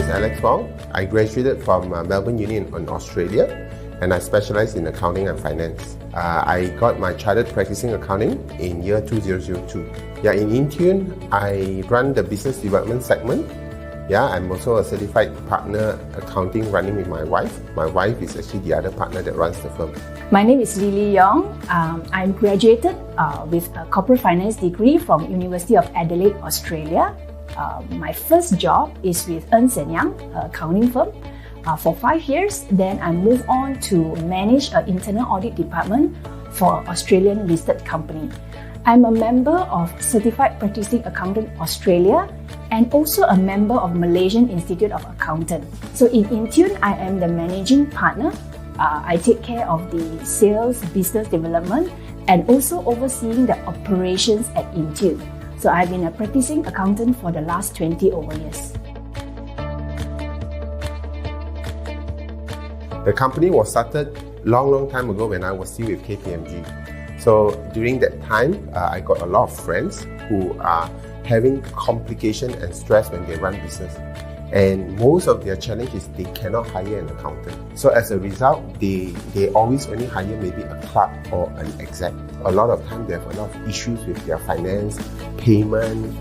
is Alex Wong. I graduated from Melbourne Uni in Australia, and I specialize in accounting and finance. I got my chartered practicing accounting in year 2002. In InTune, I run the business development segment. I'm also a certified partner accounting running with my wife. My wife is actually the other partner that runs the firm. My name is Lily Yong. I'm graduated with a corporate finance degree from University of Adelaide, Australia. My first job is with Ernst & Young, an accounting firm, for 5 years. Then I moved on to manage an internal audit department for an Australian listed company. I'm a member of Certified Practicing Accountant Australia and also a member of Malaysian Institute of Accountants. So in InTune, I am the managing partner. I take care of the sales, business development, and also overseeing the operations at InTune. So I've been a practicing accountant for the last 20 over years. The company was started long time ago when I was still with KPMG. So during that time, I got a lot of friends who are having complication and stress when they run business. And most of their challenge is they cannot hire an accountant. So as a result, they always only hire maybe a clerk or an exec. A lot of time they have a lot of issues with their finance, payment,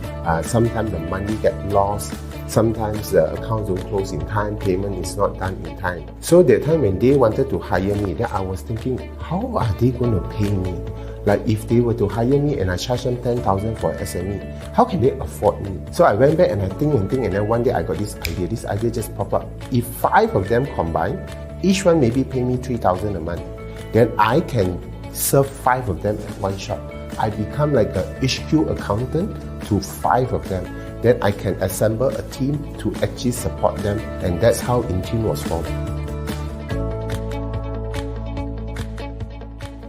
sometimes the money get lost, sometimes the accounts don't close in time, payment is not done in time. So that time when they wanted to hire me, then I was thinking, how are they going to pay me? Like if they were to hire me and I charge them 10,000 for SME, how can they afford me? So I went back and I think, and then one day I got this idea. This idea just popped up. If 5 of them combine, each one maybe pay me 3,000 a month, then I can serve 5 of them at one shot. I become like a HQ accountant to 5 of them. Then I can assemble a team to actually support them, and that's how InTune was formed.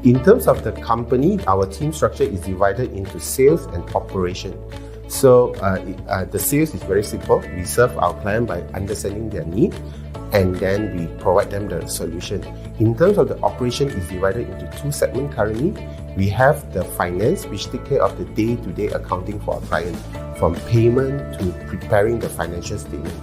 In terms of the company, our team structure is divided into sales and operation. So the sales is very simple. We serve our client by understanding their need, and then we provide them the solution. In terms of the operation, is divided into 2 segments currently. We have the finance, which take care of the day-to-day accounting for our client, from payment to preparing the financial statement.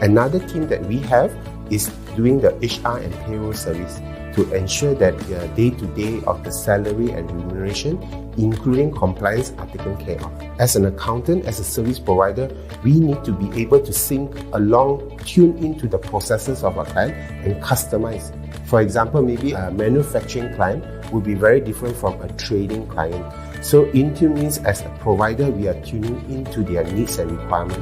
Another team that we have is doing the HR and payroll service to ensure that the day-to-day of the salary and remuneration, including compliance, are taken care of. As an accountant, as a service provider, we need to be able to sync along, tune into the processes of our client and customize. For example, maybe a manufacturing client would be very different from a trading client. So InTune means as a provider, we are tuning into their needs and requirements.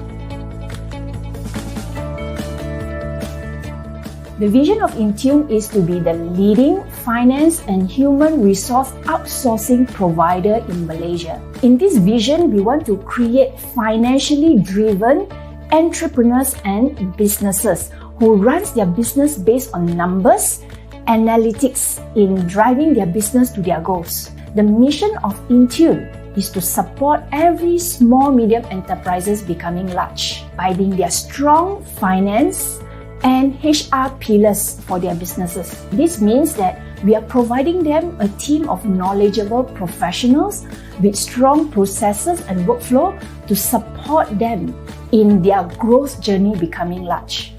The vision of InTune is to be the leading finance and human resource outsourcing provider in Malaysia. In this vision, we want to create financially driven entrepreneurs and businesses who runs their business based on numbers, analytics in driving their business to their goals. The mission of InTune is to support every small medium enterprises becoming large by being their strong finance and HR pillars for their businesses. This means that we are providing them a team of knowledgeable professionals with strong processes and workflow to support them in their growth journey becoming large.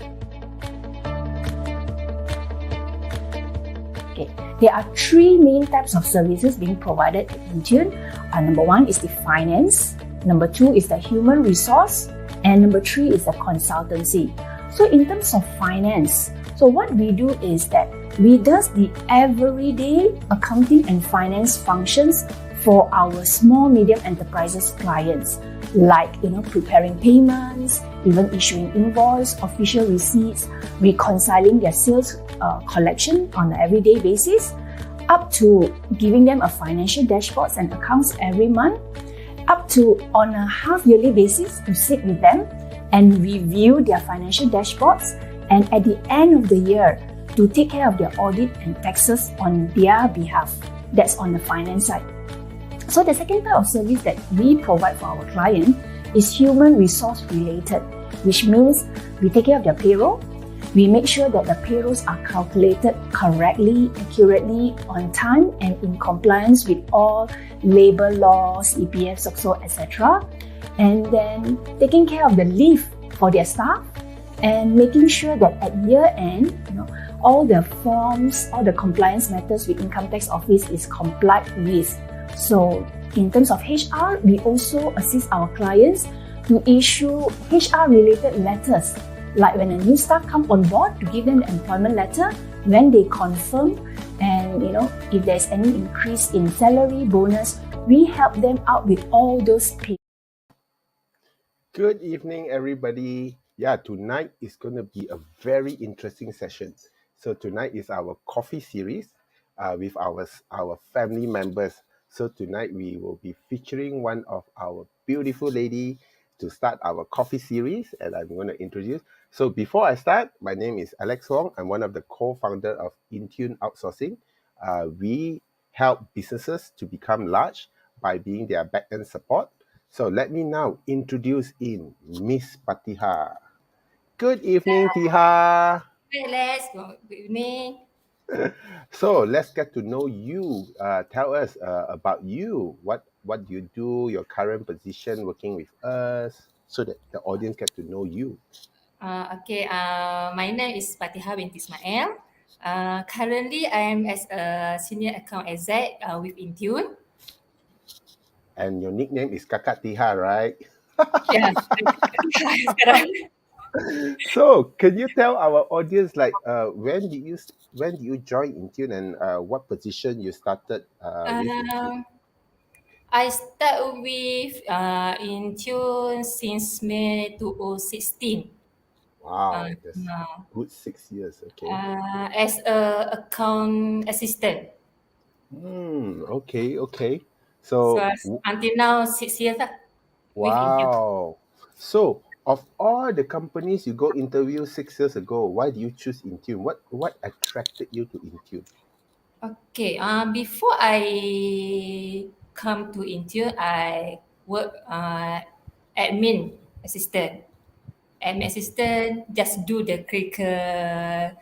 There are 3 main types of services being provided at InTune. Number 1 is the finance, number 2 is the human resource, and number 3 is the consultancy. So in terms of finance, so what we do is that we do the everyday accounting and finance functions for our small medium enterprises clients, like preparing payments, even issuing invoice, official receipts, reconciling their sales collection on an everyday basis, up to giving them a financial dashboards and accounts every month, up to on a half-yearly basis to sit with them and review their financial dashboards, and at the end of the year to take care of their audit and taxes on their behalf. That's on the finance side. So the second type of service that we provide for our client is human resource related, which means we take care of their payroll. We make sure that the payrolls are calculated correctly, accurately, on time, and in compliance with all labor laws, EPF, SOCSO, etc. And then taking care of the leave for their staff and making sure that at year end, all the forms, all the compliance matters with Income Tax Office is complied with. So in terms of HR, we also assist our clients to issue HR related letters, like when a new staff come on board, to give them the employment letter, when they confirm, and if there's any increase in salary, bonus, we help them out with all those papers. Good evening, everybody. Yeah, tonight is going to be a very interesting session. So tonight is our coffee series with our family members. So tonight we will be featuring one of our beautiful lady to start our coffee series, and I'm going to introduce. So before I start, my name is Alex Wong. I'm one of the co-founder of InTune Outsourcing. We help businesses to become large by being their back-end support. So let me now introduce in Ms Patihah. Good evening, Tiha. Hi, Alex. Good evening. So let's get to know you. Tell us about you. What do you do? Your current position working with us, so that the audience get to know you. Okay. My name is Patihah Ismail. Currently, I am as a senior account exec with InTune. And your nickname is Kakak Tiha, right? Yeah. Sekarang. So can you tell our audience when did you join Intune, and what position you started with Intune? I start with InTune since May 2016. Wow, that's Uh, good 6 years. Okay. as a account assistant. Okay. So So until now, 6 years with InTune. wow. So of all the companies you go interview 6 years ago, why do you choose Intune? What attracted you to Intune? Okay. Before I come to InTune, I work admin assistant. Admin assistant just do the critical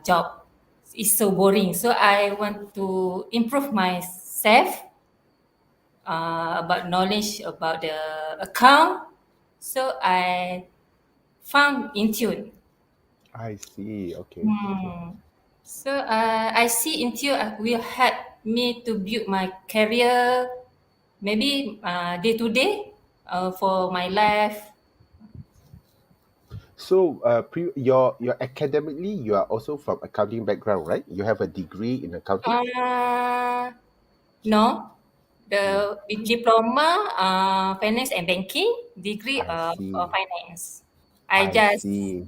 job. It's so boring. So I want to improve myself about knowledge about the account. So I found InTune. I see. Okay. So I see InTune will help me to build my career, maybe day to day for my life. So your academically, you are also from accounting background, right? You have a degree in accounting. No, Hmm, the diploma finance and banking, degree I see. of finance. I I just see.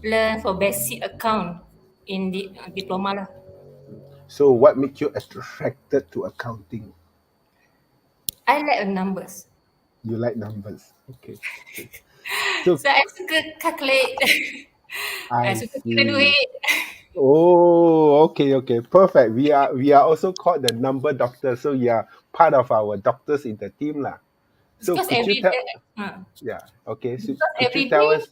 learn for basic account in the diploma lah. So what made you attracted to accounting? I like numbers. You like numbers. Okay. So So I suka calculate. I I suka kira see. duit. Oh, okay. Perfect. We are also called the number doctor. So you are part of our doctors in the team lah. So Because could you every tell? day, Yeah. Okay. So because could you every tell day, us?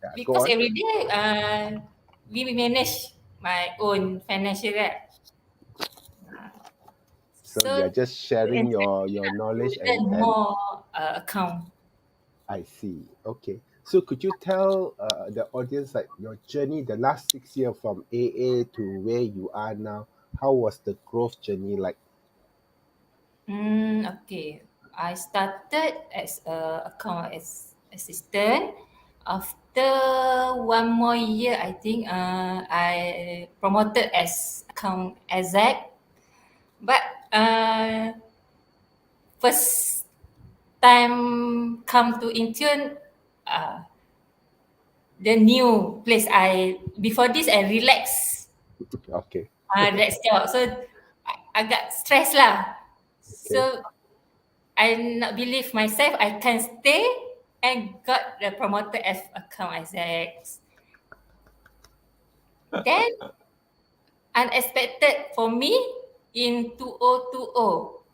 Yeah. Go on. we manage my own financial right. So So you are just to sharing your encourage to knowledge learn and more account. I see. Okay. So could you tell the audience like your journey the last 6 years from AA to where you are now? How was the growth journey like? Okay. I started as a account assistant. After one more year, I think I promoted as account exec. But first time come to Intune, uh, the new place. I before this I relax, Okay. relax job. So agak stress lah. Okay. So I not believe myself I can stay and got the promoted as account exec. Then unexpected for me in 2020,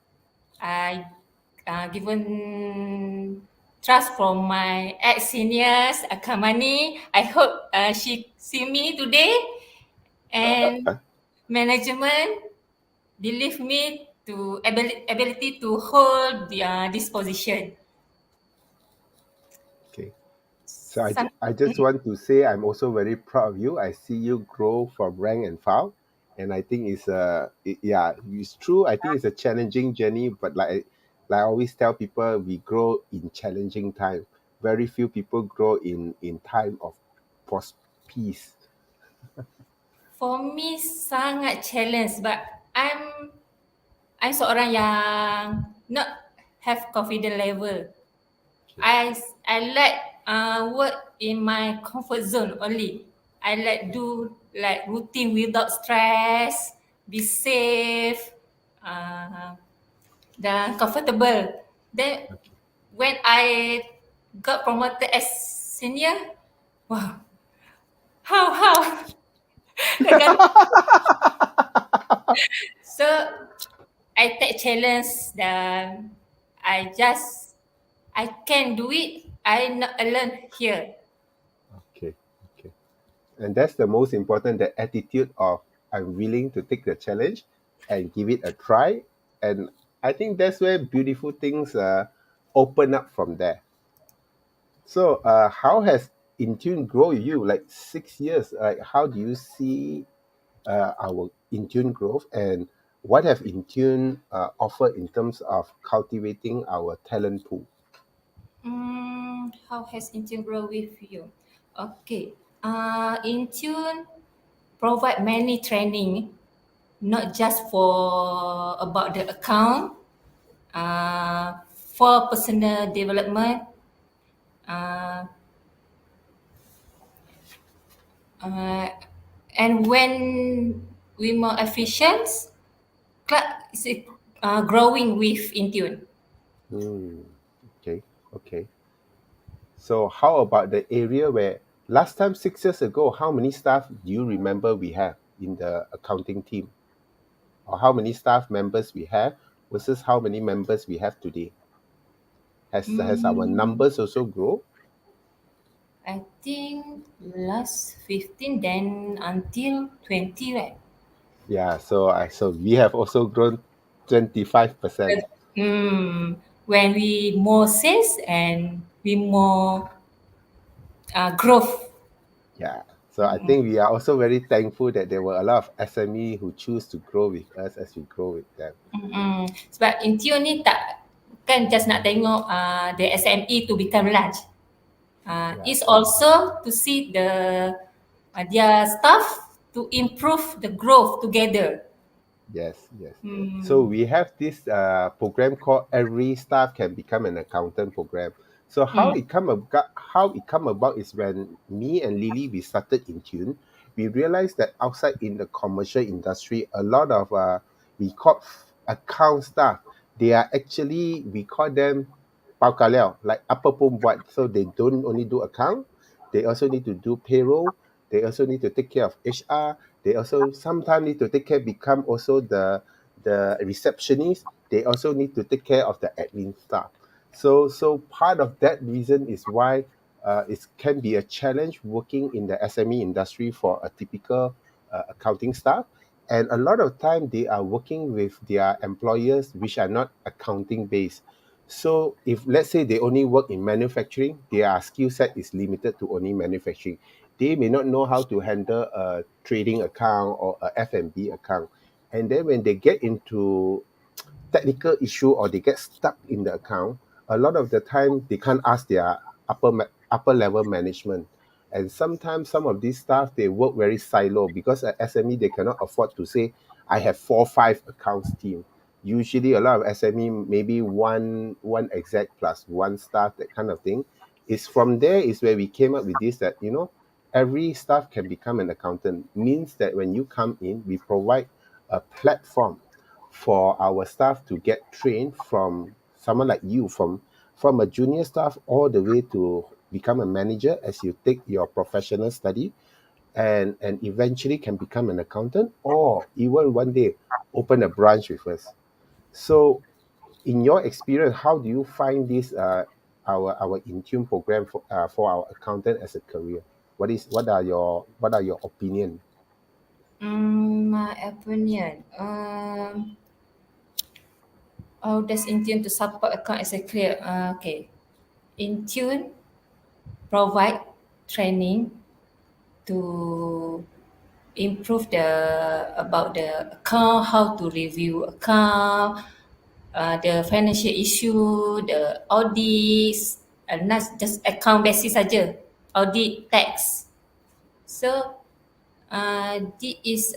I given trust from my ex seniors account money. I hope she see me today and management believe me to ability to hold this position. Okay. So some I just want to say I'm also very proud of you. I see you grow from rank and file, and I think yeah, it's true. I think it's a challenging journey, but like I always tell people, we grow in challenging time. Very few people grow in time of peace. for me sangat challenge, but I'm seorang yang not have confident level. I like work in my comfort zone only. I like do like routine without stress, be safe, uh, dan comfortable. Then Okay. when I got promoted as senior, wow, how nak ganti. So I take challenge dan I can do it. I not alone here. Okay. Okay. And that's the most important, the attitude of I'm willing to take the challenge and give it a try. And I think that's where beautiful things open up from there. So how has Intune grow you? Like 6 years, how do you see our Intune growth, and what have Intune offered in terms of cultivating our talent pool? How has InTune grow with you? Okay. InTune provide many training, not just for about the account, for personal development, uh, uh, and when we more efficient, class is growing with InTune. Hmm. Okay, okay. So how about the area where last time 6 years ago, how many staff do you remember we have in the accounting team? Or how many staff members we have versus how many members we have today? Has our Mm, numbers also grow? I think last 15 then until 20, right? Yeah, so we have also grown 25%. Mm, when we more sales and we more growth. Yeah. So I think we are also very thankful that there were a lot of SME who choose to grow with us as we grow with them. Sebab Intune ni tak bukan just nak tengok the SME to become large. Yeah. It's also to see their staff to improve the growth together. Yes, yes. So Hmm. we have this program called Every Staff Can Become an Accountant program. So Hmm. how it come about is when me and Lily we started Intune, we realized that outside in the commercial industry, a lot of we call account staff, they are actually we call them pau ka liao, like apa pun buat. So they don't only do account, they also need to do payroll, they also need to take care of HR, they also sometimes need to take care, become also the receptionist. They also need to take care of the admin staff. So part of that reason is why it can be a challenge working in the SME industry for a typical accounting staff. And a lot of time they are working with their employers which are not accounting based. So if let's say they only work in manufacturing, their skill set is limited to only manufacturing. They may not know how to handle a trading account or a F&B account. And then when they get into technical issue or they get stuck in the account, a lot of the time they can't ask their upper level management. And sometimes some of these staff they work very silo because at SME they cannot afford to say I have 4 5 accounts team. Usually a lot of SME maybe one exec plus one staff, that kind of thing. Is from there is where we came up with this, that every staff can become an accountant. Means that when you come in, we provide a platform for our staff to get trained from someone like you, from a junior staff all the way to become a manager as you take your professional study, and eventually can become an accountant, or even one day open a branch with us. So in your experience, how do you find this our Intune program for our accountant as a career? What are your opinion? My opinion. That's Intune to support account as a clear. Okay. Intune provide training to improve about the account, how to review account, the financial issue, the audits, not just account basis saja, audit, tax. So this is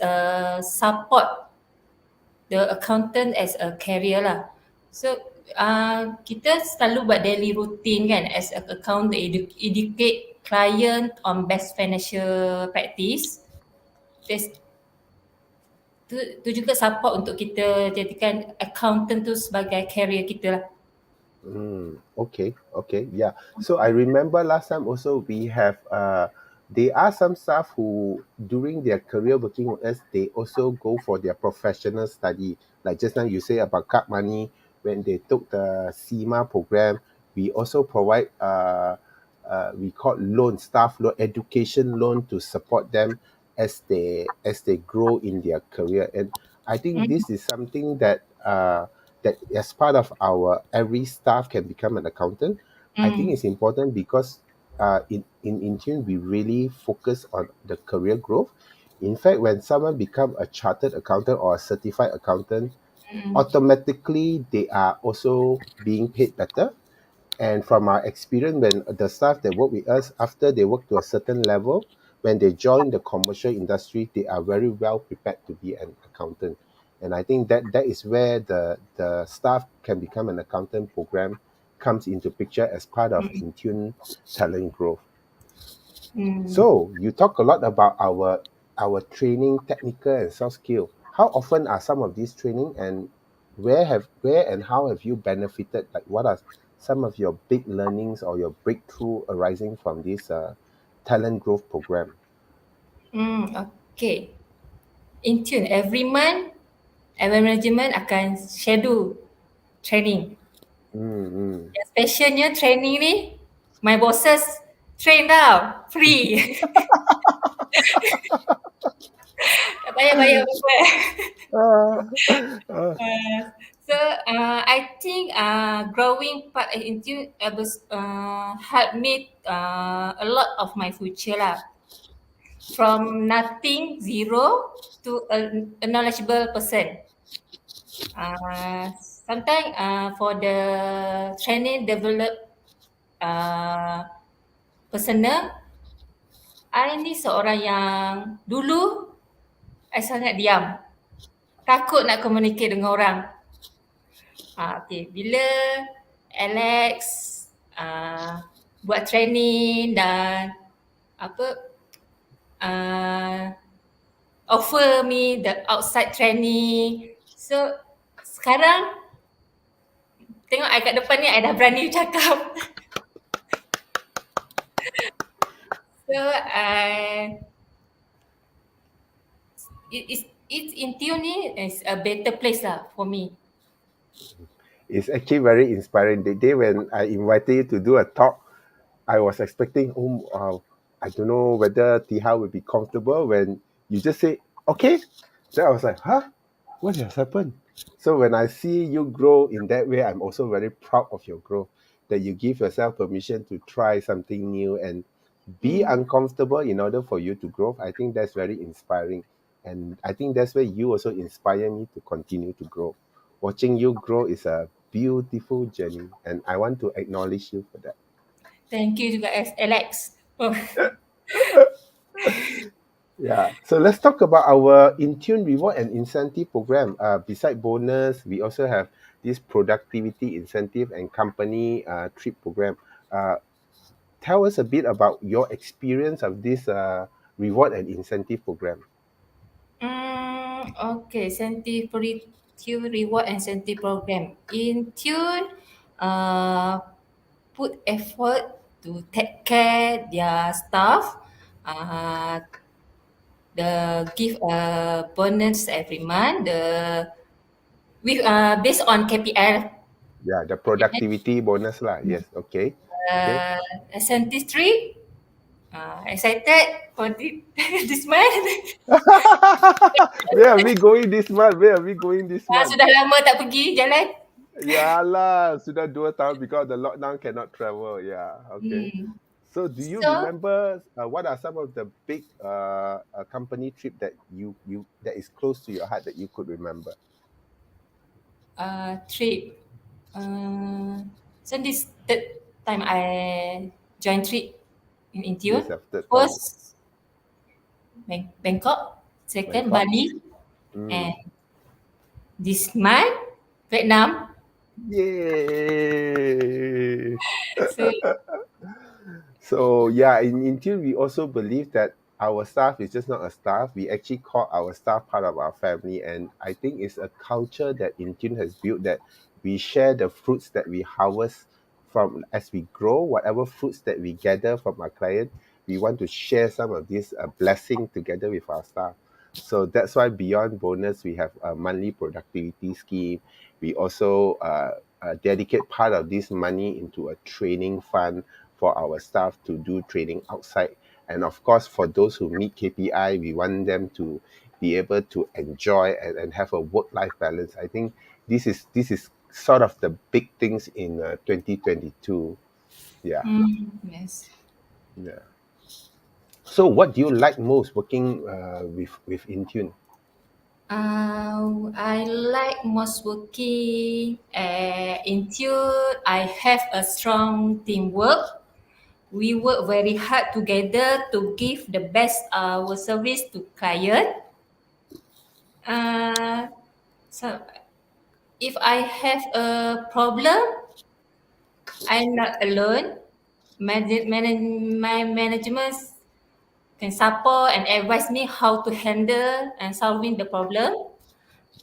support the accountant as a career lah. So kita selalu buat daily routine kan as a accountant, educate client on best financial practice. Tu juga support untuk kita jadikan accountant tu sebagai career kita lah. Okay, yeah. So I remember last time also we have there are some staff who during their career working with us, they also go for their professional study. Like just now you say about card money, when they took the SEMA program, we also provide we call loan, staff loan, education loan to support them as they grow in their career. And I think this is something that that as part of our every staff can become an accountant. I think it's important because in InTune we really focus on the career growth. In fact, when someone become a chartered accountant or a certified accountant, automatically they are also being paid better. And from our experience, when the staff that work with us, after they work to a certain level, when they join the commercial industry, they are very well prepared to be an accountant. And I think that is where the staff can become an accountant program comes into picture as part of InTune talent growth. So you talk a lot about our training, technical and soft skill. How often are some of these training, and where and how have you benefited? Like what are some of your big learnings or your breakthrough arising from this talent growth program? Okay. InTune every month, our management akan schedule training. Yang specialnya training ni, my bosses train tau, free. Tak payah bayar apa-apa. So I think growing part into helped me a lot of my future lah. From nothing, zero, to a knowledgeable person. Sometimes for the training develop personal, I ni seorang yang dulu I sangat diam. Takut nak communicate dengan orang. Okay, bila Alex buat training dan offer me the outside training. So sekarang tengok I kat depan ni I dah berani cakap. So it's InTune ni is a better place lah for me. It's actually very inspiring. The day when I invited you to do a talk, I was expecting, I don't know whether Tiha would be comfortable when you just say, okay. Then I was like, what has happened? So when I see you grow in that way, I'm also very proud of your growth, that you give yourself permission to try something new and be uncomfortable in order for you to grow. I think that's very inspiring. And I think that's where you also inspire me to continue to grow. Watching you grow is a beautiful journey, and I want to acknowledge you for that. Thank you juga Alex. Yeah, so let's talk about our InTune reward and incentive program. Beside bonus, we also have this productivity incentive and company trip program. Tell us a bit about your experience of this reward and incentive program. Okay, Tune reward and incentive program. InTune put effort to take care their staff. Give a bonus every month. Based on KPI. Yeah, the productivity bonus lah. Yes, okay. Incentive trip. Excited for this month. Where are we going this month? Sudah lama tak pergi jalan. Yalah, sudah 2 tahun because the lockdown cannot travel. Yeah, okay. So do you So, remember what are some of the big company trip that you that is close to your heart that you could remember? trip. So this third time I joined trip in This Intune. is third time. First, Bangkok. Second, Bangkok. Bali. Mm. And this month, Vietnam. Yay! So, So yeah, in Tune we also believe that our staff is just not a staff. We actually call our staff part of our family, and I think it's a culture that Intune has built that we share the fruits that we harvest from as we grow. Whatever fruits that we gather from our client, we want to share some of this blessing together with our staff. So that's why beyond bonus, we have a monthly productivity scheme. We also dedicate part of this money into a training fund for our staff to do training outside. And of course, for those who meet KPI, we want them to be able to enjoy and have a work-life balance. I think this is sort of the big things in 2022. Yeah, yes. yeah. So, what do you like most working with Intune? I like most working Intune. I have a strong teamwork. We work very hard together to give the best our service to client. Uh, so if I have a problem, I'm not alone. My management can support and advise me how to handle and solving the problem.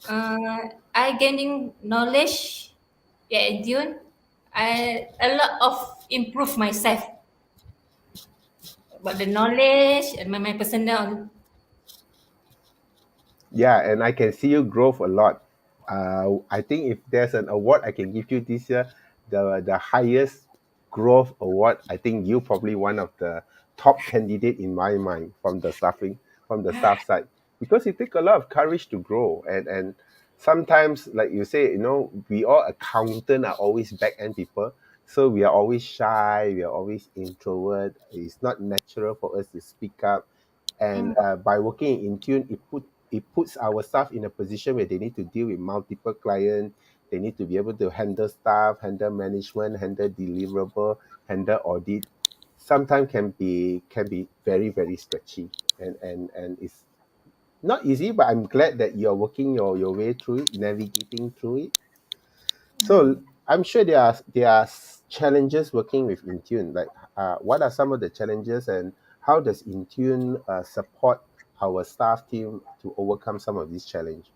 I gaining knowledge, yeah, in June. I a lot of improve myself about the knowledge and my personal. Yeah, and I can see you grow a lot. I think if there's an award I can give you this year, the highest growth award, I think you probably one of the top candidate in my mind from the staff side because it takes a lot of courage to grow and sometimes like you say, we all accountant are always back end people, so we are always shy, we are always introvert. It's not natural for us to speak up, and by working in Tune, it puts our staff in a position where they need to deal with multiple clients. They need to be able to handle staff, handle management, handle deliverable, handle audit. Sometimes can be very very stretchy, and it's not easy. But I'm glad that you're working your way through it, navigating through it. So I'm sure there are challenges working with Intune. Like, what are some of the challenges, and how does Intune support our staff team to overcome some of these challenges?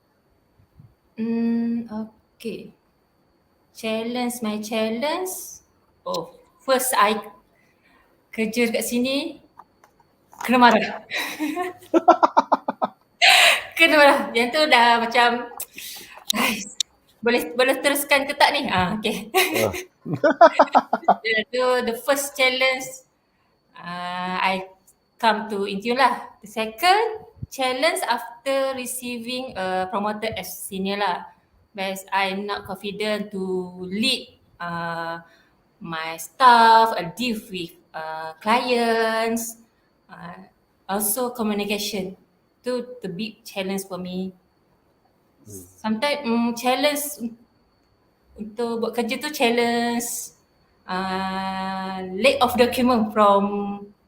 Okay. My challenge. Oh, first I kerja kat sini kena marah. Kena marah. Yang tu dah macam, ais, boleh boleh teruskan ke tak ni? Okay. Uh, Itu the first challenge I come to Intune lah. The second challenge after receiving a promoted as senior lah. Because I'm not confident to lead my staff, deal with clients, also communication. Itu the big challenge for me. Sometimes challenge untuk buat kerja tu challenge lack of document from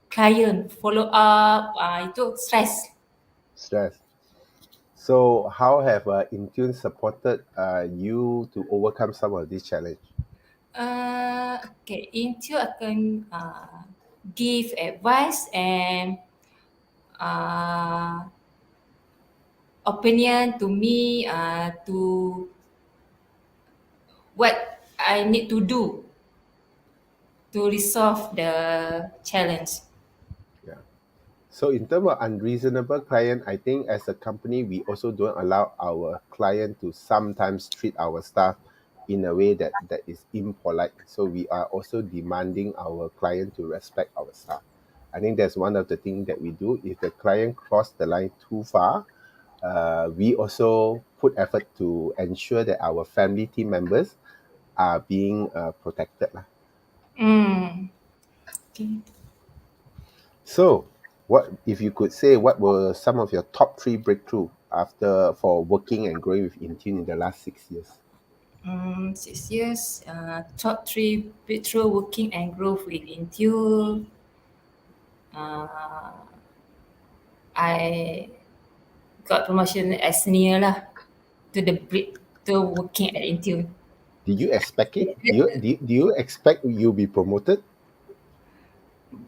client, follow up, itu stress. Stress. So how have Intune supported you to overcome some of these challenge? Okay, Intune akan give advice and uh, opinion to me to what I need to do to resolve the challenge. Yeah. So in terms of unreasonable client, I think as a company, we also don't allow our client to sometimes treat our staff in a way that is impolite. So we are also demanding our client to respect our staff. I think that's one of the things that we do. If the client cross the line too far, we also put effort to ensure that our family team members are being protected lah. Hmm. Okay. So, what if you could say what were some of your top three breakthrough for working and growing with InTune in the last 6 years? 6 years, top three breakthrough working and growth with InTune. I got promotion as senior lah to the to working at InTune. Did you expect it? Do you expect you'll be promoted?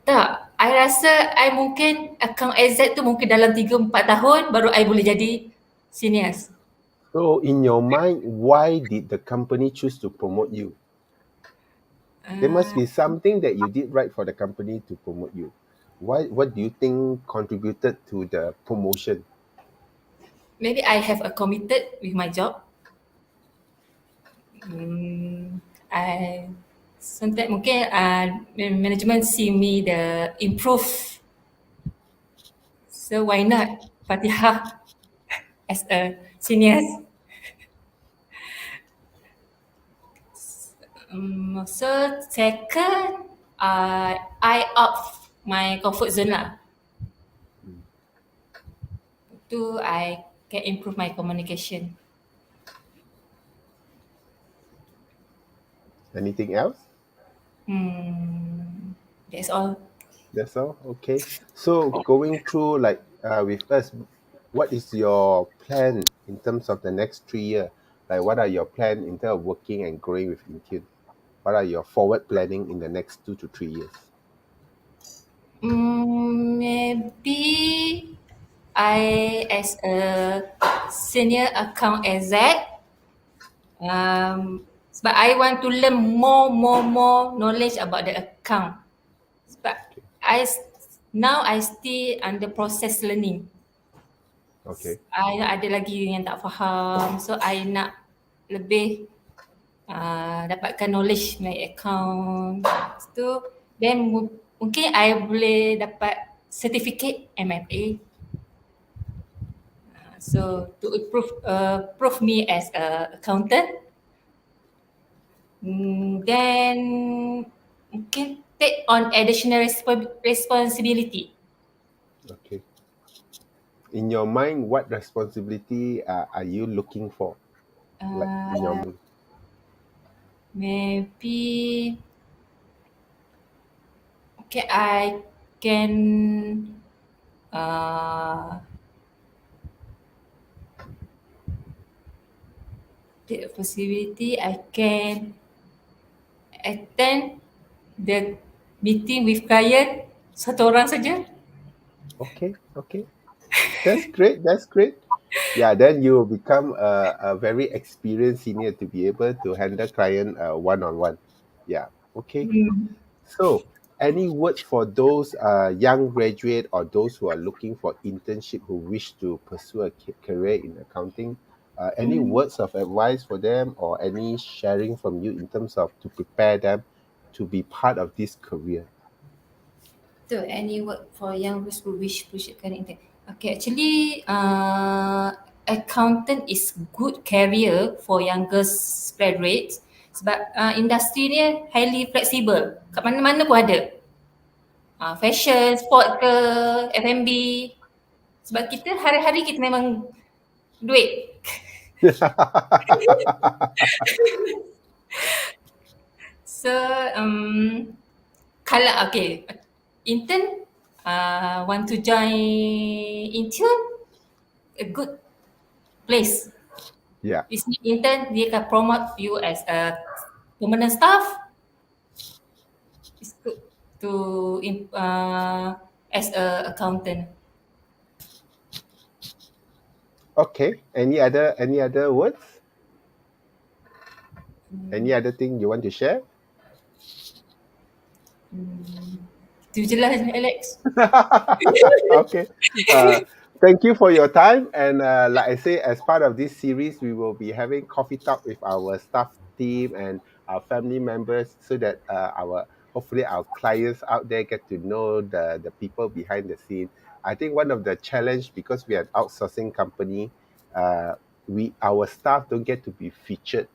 Tak, I rasa I mungkin account exec tu mungkin dalam 3-4 tahun baru I boleh jadi seniors. So, in your mind, why did the company choose to promote you? There must be something that you did right for the company to promote you. What do you think contributed to the promotion? Maybe I have a committed with my job. I sometimes mungkin management see me the improve. So why not Patihah as a senior? So second, I out my comfort zone lah. Tu I can improve my communication. Anything else? That's all. That's all? Okay. So, going through with us, what is your plan in terms of the next 3 years? Like, what are your plan in terms of working and growing with InTune? What are your forward planning in the next 2 to 3 years? Maybe I as a senior account exec, sebab I want to learn more knowledge about the account. Sebab now I still under process learning. Okay. I ada lagi yang tak faham, so I nak lebih dapatkan knowledge my account. So then mungkin I boleh dapat certificate MFA. So to prove me as a accountant. Then mungkin take on additional responsibility. Okay. In your mind, what responsibility are you looking for? Like in your mind? Maybe okay, I can take a possibility. I can attend the meeting with client satu orang saja. Okay. That's great. Yeah, then you will become a very experienced senior to be able to handle client one-on-one. Yeah. Okay. So, any words for those young graduate or those who are looking for internship who wish to pursue a career in accounting? Any words of advice for them or any sharing from you in terms of to prepare them to be part of this career? So any word for young who wish to pursue career intern? Okay, actually, accountant is good career for younger graduates sebab industri ni highly flexible. Kat mana-mana pun ada. Fashion, sport ke, F&B. Sebab kita hari-hari kita memang duit. So, kalau intern want to join InTune, a good place. Yeah. It's intern, dia akan promote you as a permanent staff. It's good to as a accountant. Okay. Any other words? Any other thing you want to share? Itu je lah, Alex. Okay. Thank you for your time. And like I say, as part of this series, we will be having coffee talk with our staff team and our family members so that hopefully our clients out there get to know the people behind the scene. I think one of the challenge, because we are an outsourcing company, our staff don't get to be featured.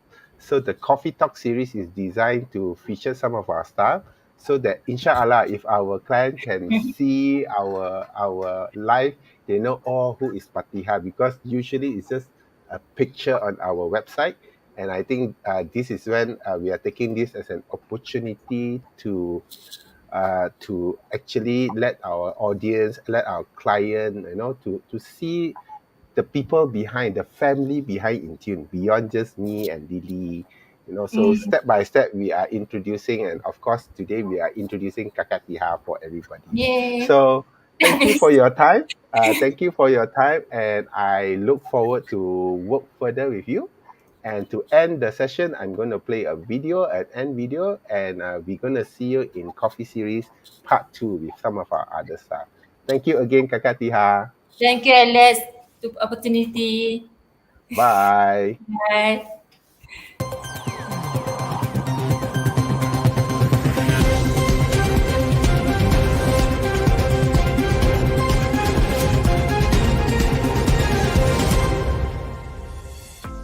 So the coffee talk series is designed to feature some of our staff so that inshallah, if our client can see our live, they know, oh, who is Patihah, because usually it's just a picture on our website. And I think this is when we are taking this as an opportunity to actually let our audience, let our client, to see the people behind, the family behind InTune, beyond just me and Lily. So Mm. step by step, we are introducing, and of course, today we are introducing Kakak Tiha for everybody. Yay. So thank you for your time. Thank you for your time, and I look forward to work further with you. And to end the session, I'm going to play a video, an end video, and we're going to see you in Coffee Series Part 2 with some of our other staff. Thank you again, Kakak Tiha. Thank you, Alex, for the opportunity. Bye. Bye.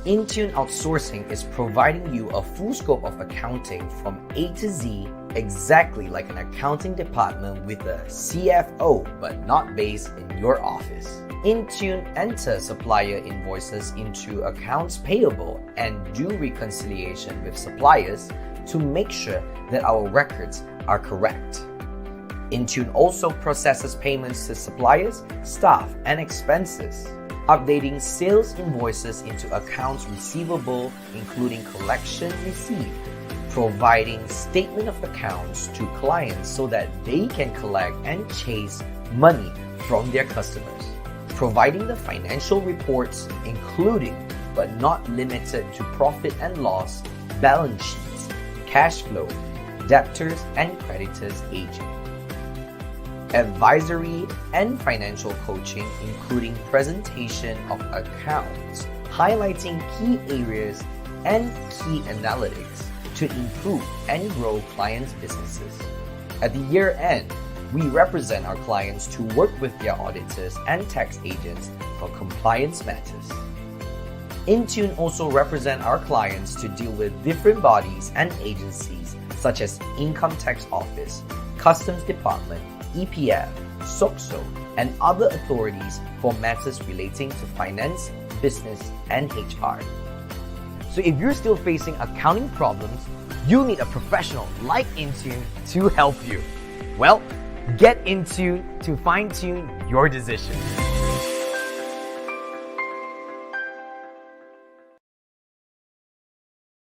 InTune Outsourcing is providing you a full scope of accounting from A to Z, exactly like an accounting department with a CFO, but not based in your office. InTune enters supplier invoices into accounts payable and do reconciliation with suppliers to make sure that our records are correct. InTune also processes payments to suppliers, staff, and expenses, updating sales invoices into accounts receivable, including collection received, providing statement of accounts to clients so that they can collect and chase money from their customers, providing the financial reports, including but not limited to profit and loss, balance sheets, cash flow, debtors and creditors aging, advisory and financial coaching, including presentation of accounts, highlighting key areas and key analytics to improve and grow clients' businesses. At the year end, we represent our clients to work with their auditors and tax agents for compliance matters. InTune also represent our clients to deal with different bodies and agencies such as Income Tax Office, Customs Department, EPF, SOCSO, and other authorities for matters relating to finance, business, and HR. So if you're still facing accounting problems, you need a professional like InTune to help you. Well, get InTune to fine-tune your decision.